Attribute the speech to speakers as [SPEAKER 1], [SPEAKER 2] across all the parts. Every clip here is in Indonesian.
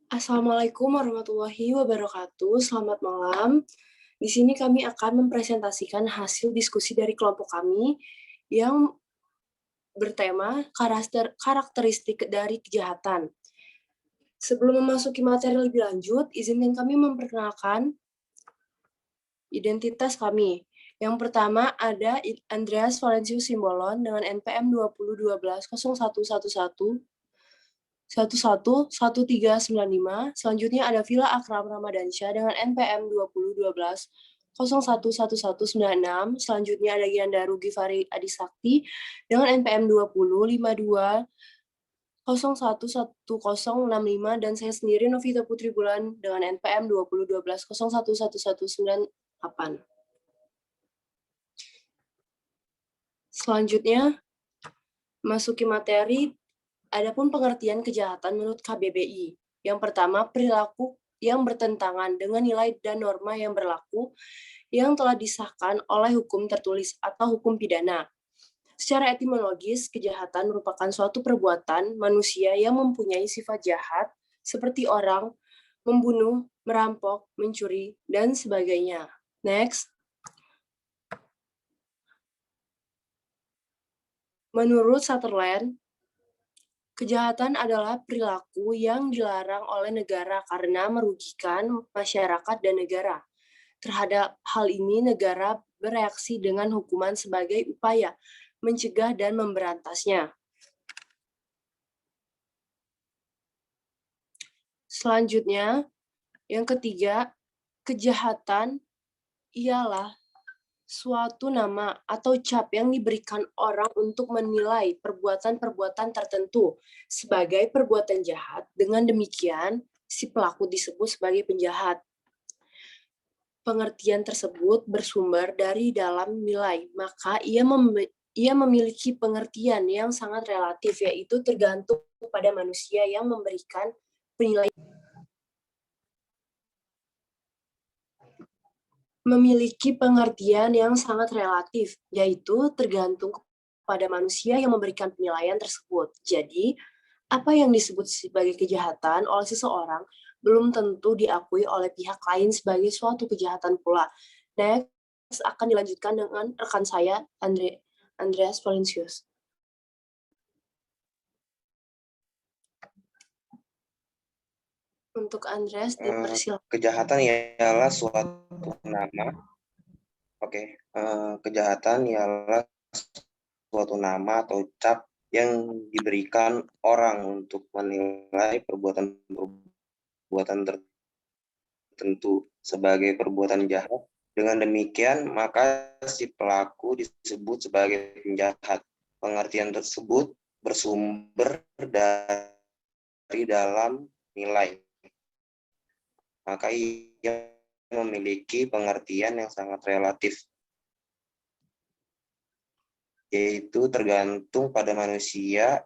[SPEAKER 1] Assalamualaikum warahmatullahi wabarakatuh. Selamat malam. Di sini kami akan mempresentasikan hasil diskusi dari kelompok kami yang bertema karakteristik dari kejahatan. Sebelum memasuki materi lebih lanjut, izinkan kami memperkenalkan identitas kami. Yang pertama ada Andreas Valencius Simbolon dengan NPM 2012 0111 1395. Selanjutnya ada Villa Akram Ramadansyah dengan NPM 2012 011196. Selanjutnya ada Giandaru Givari Adisakti dengan NPM 205250111065, dan saya sendiri Novita Putri Bulan dengan NPM 2012 011198. Selanjutnya masuki materi. Adapun pengertian kejahatan menurut KBBI. Yang pertama, perilaku yang bertentangan dengan nilai dan norma yang berlaku yang telah disahkan oleh hukum tertulis atau hukum pidana. Secara etimologis, kejahatan merupakan suatu perbuatan manusia yang mempunyai sifat jahat seperti orang, membunuh, merampok, mencuri, dan sebagainya. Next. Menurut Sutherland, kejahatan adalah perilaku yang dilarang oleh negara karena merugikan masyarakat dan negara. Terhadap hal ini, negara bereaksi dengan hukuman sebagai upaya mencegah dan memberantasnya. Selanjutnya, yang ketiga, kejahatan ialah suatu nama atau cap yang diberikan orang untuk menilai perbuatan-perbuatan tertentu sebagai perbuatan jahat. Dengan demikian, si pelaku disebut sebagai penjahat. Pengertian tersebut bersumber dari dalam nilai, maka ia memiliki pengertian yang sangat relatif, yaitu tergantung pada manusia yang memberikan penilaian. Memiliki pengertian yang sangat relatif, yaitu tergantung pada manusia yang memberikan penilaian tersebut. Jadi, apa yang disebut sebagai kejahatan oleh seseorang belum tentu diakui oleh pihak lain sebagai suatu kejahatan pula. Next akan dilanjutkan dengan rekan saya, Andreas Valencius. Untuk Andreas, dipersilakan.
[SPEAKER 2] Kejahatan ialah suatu nama. Kejahatan ialah suatu nama atau cap yang diberikan orang untuk menilai perbuatan tertentu sebagai perbuatan jahat. Dengan demikian, maka si pelaku disebut sebagai penjahat. Pengertian tersebut bersumber dari dalam nilai. Maka ia memiliki pengertian yang sangat relatif, yaitu tergantung pada manusia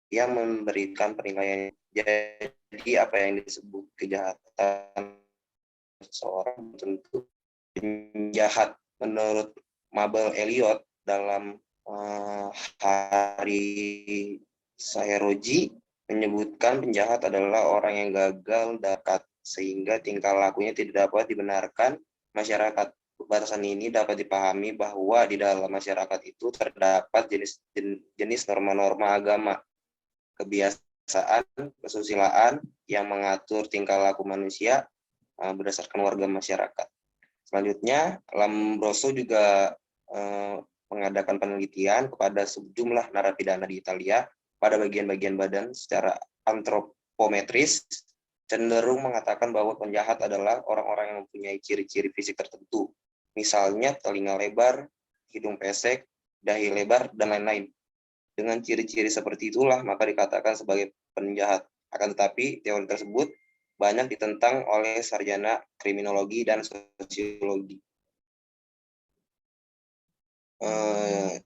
[SPEAKER 2] yang memberikan penilaian. Jadi apa yang disebut kejahatan seseorang tentu penjahat. Menurut Mabel Eliot dalam Hari Saheroji menyebutkan penjahat adalah orang yang gagal dapat sehingga tingkah lakunya tidak dapat dibenarkan masyarakat. Batasan ini dapat dipahami bahwa di dalam masyarakat itu terdapat jenis norma-norma agama, kebiasaan, kesusilaan yang mengatur tingkah laku manusia berdasarkan warga masyarakat. Selanjutnya, Lombroso juga mengadakan penelitian kepada sejumlah narapidana di Italia pada bagian-bagian badan secara antropometris, cenderung mengatakan bahwa penjahat adalah orang-orang yang mempunyai ciri-ciri fisik tertentu, misalnya telinga lebar, hidung pesek, dahi lebar, dan lain-lain. Dengan ciri-ciri seperti itulah maka dikatakan sebagai penjahat. Akan tetapi teori tersebut banyak ditentang oleh sarjana kriminologi dan sosiologi. 7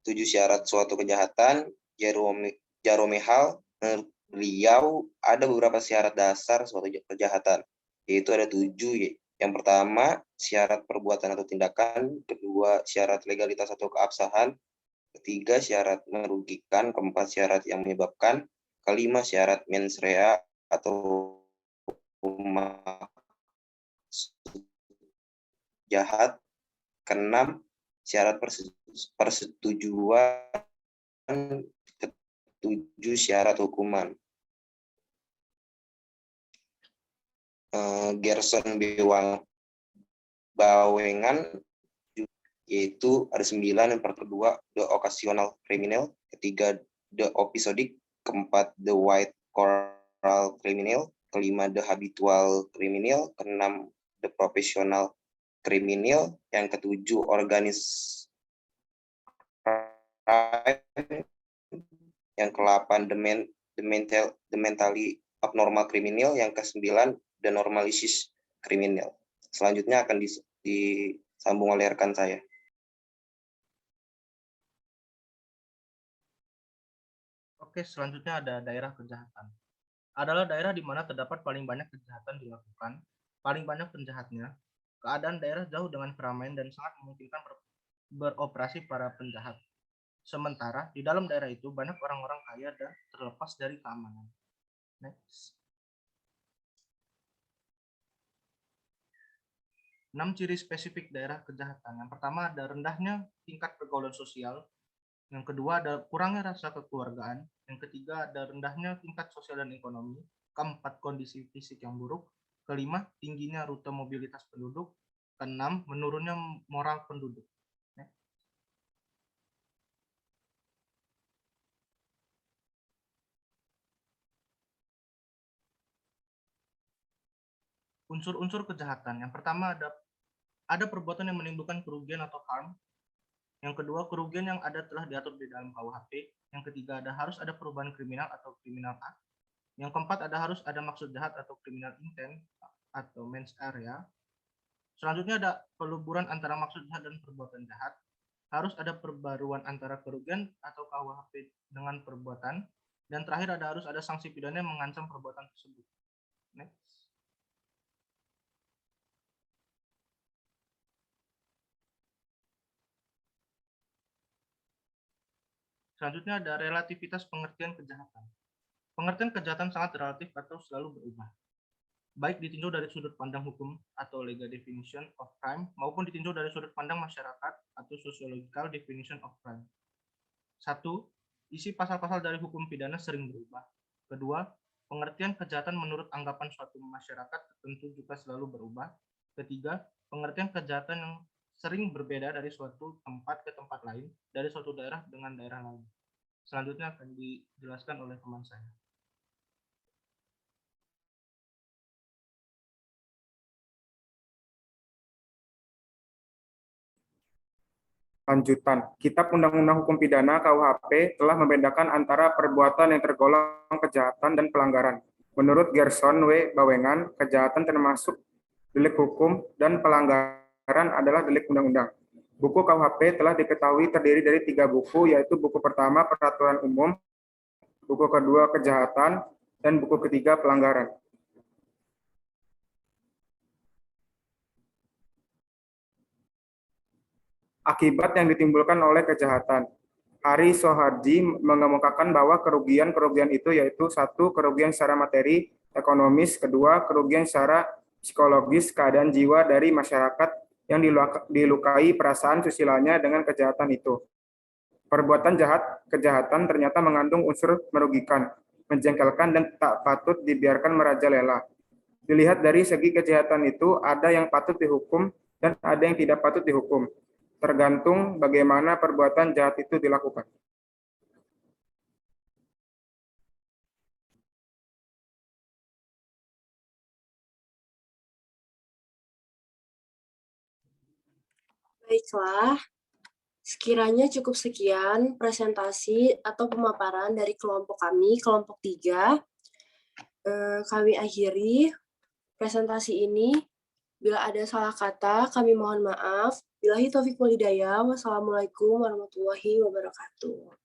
[SPEAKER 2] syarat suatu kejahatan. Jerome Hall, beliau ada beberapa syarat dasar suatu kejahatan, yaitu ada 7. Yang pertama, syarat perbuatan atau tindakan. Kedua, syarat legalitas atau keabsahan. Ketiga, syarat merugikan. Keempat, syarat yang menyebabkan. Kelima, syarat mens rea atau maksud jahat. Keenam, syarat persetujuan. Ketujuh, syarat hukuman. Gerson Bawengan, yaitu ada 9. Yang kedua, the occasional criminal. Ketiga, the episodic. Keempat, the white coral criminal. Kelima, the habitual criminal. Keenam, the professional criminal. Yang ketujuh, organized crime. Yang ke-8, the mentally abnormal criminal. Yang ke-9, the normalisius criminal. Selanjutnya akan disambung oleh rekan saya.
[SPEAKER 3] Oke, selanjutnya ada daerah kejahatan. Adalah daerah di mana terdapat paling banyak kejahatan dilakukan, paling banyak penjahatnya. Keadaan daerah jauh dengan keramaian dan sangat memungkinkan beroperasi para penjahat. Sementara di dalam daerah itu banyak orang-orang kaya dan terlepas dari keamanan. Next. 6 ciri spesifik daerah kejahatan. Yang pertama ada rendahnya tingkat pergaulan sosial. Yang kedua ada kurangnya rasa kekeluargaan. Yang ketiga ada rendahnya tingkat sosial dan ekonomi. Keempat, kondisi fisik yang buruk. Kelima, tingginya rute mobilitas penduduk. Keenam, menurunnya moral penduduk. Unsur-unsur kejahatan. Yang pertama ada perbuatan yang menimbulkan kerugian atau harm. Yang kedua, kerugian yang ada telah diatur di dalam KUHP. Yang ketiga, harus ada perubahan kriminal atau criminal act. Yang keempat, harus ada maksud jahat atau criminal intent atau mens area. Selanjutnya ada peluburan antara maksud jahat dan perbuatan jahat. Harus ada perbaruan antara kerugian atau KUHP dengan perbuatan. Dan terakhir harus ada sanksi pidana yang mengancam perbuatan tersebut. Next. Selanjutnya ada relativitas pengertian kejahatan. Pengertian kejahatan sangat relatif atau selalu berubah. Baik ditinjau dari sudut pandang hukum atau legal definition of crime maupun ditinjau dari sudut pandang masyarakat atau sociological definition of crime. 1. Isi pasal-pasal dari hukum pidana sering berubah. Kedua, pengertian kejahatan menurut anggapan suatu masyarakat tentu juga selalu berubah. Ketiga, pengertian kejahatan yang sering berbeda dari suatu tempat ke tempat lain, dari suatu daerah dengan daerah lain. Selanjutnya akan dijelaskan oleh teman saya.
[SPEAKER 4] Lanjutan, Kitab Undang-Undang Hukum Pidana (KUHP) telah membedakan antara perbuatan yang tergolong kejahatan dan pelanggaran. Menurut Gerson Bawengan, kejahatan termasuk delik hukum dan pelanggaran adalah delik undang-undang. Buku KUHP telah diketahui terdiri dari 3 buku, yaitu buku pertama Peraturan Umum, buku kedua Kejahatan, dan buku ketiga Pelanggaran. Akibat yang ditimbulkan oleh kejahatan. Ari Soharji mengemukakan bahwa kerugian-kerugian itu yaitu 1. Kerugian secara materi, ekonomis. 2. Kerugian secara psikologis, keadaan jiwa dari masyarakat yang dilukai perasaan susilanya dengan kejahatan itu. Perbuatan jahat, kejahatan ternyata mengandung unsur merugikan, menjengkelkan, dan tak patut dibiarkan merajalela. Dilihat dari segi kejahatan itu, ada yang patut dihukum dan ada yang tidak patut dihukum. Tergantung bagaimana perbuatan jahat itu dilakukan.
[SPEAKER 1] Baiklah, sekiranya cukup sekian presentasi atau pemaparan dari kelompok kami, kelompok 3. Kami akhiri presentasi ini. Bila ada salah kata, kami mohon maaf. Billahi taufiq wal hidayah. Wassalamualaikum warahmatullahi wabarakatuh.